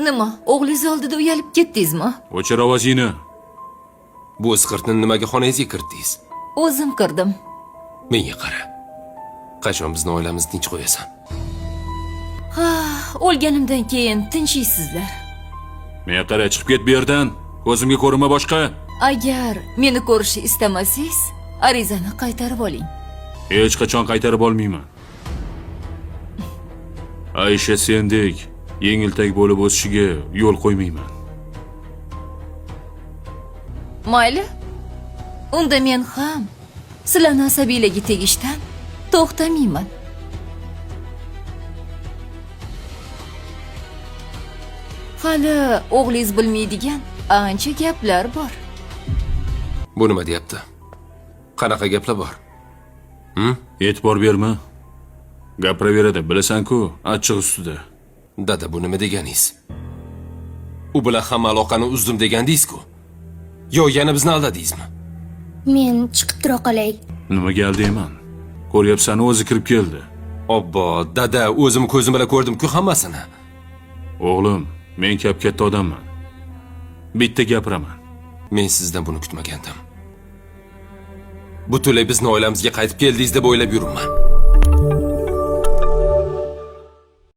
Nima, o'g'lingiz oldida uyalib ketdingizmi? O'chir ovozingni. Bu isqirtni nimaga xonangizga kiritdingiz? O'zim kirdim. Menga qara. Qachon bizni oilamizni tinch qo'yasan? Ha, o'lganimdan keyin tinchiysizlar. Menga qara, chiqib ket bu yerdan. Ko'zimga ko'rinma boshqa. Agar meni ko'rishni istamasangiz, arizani qaytarib oling. Hech qachon qaytarib olmayman. Aysha sendek yengiltak bo'lib o'sishiga yo'l qo'ymayman. Mayli. Unda men ham sizlarning asabiylarga tegishdan to'xtamayman. Hali o'g'lingiz bilmaydigan ancha gaplar bor. Bu nima deyapti? Qanaqa gaplar bor? E'tibor berma. Gapiraveradi, bilasan-ku, achchiq ustida. Dada, bu nima deganingiz? U bilan hamma aloqani uzdim degandingiz-ku. Yo, yana bizni aldadingizmi? Men chiqib tura qolay. Nima deyman? Ko'ryapsan, o'zi kirib keldi. Obbo, dada, o'zim ko'zim bilan ko'rdim-ku hammasini. O'g'lim, men katta odamman. Bitta gapiraman. Men sizdan buni kutmagandim. Butunlay bizni oilamizga qaytib keldingiz deb o'ylab yuribman.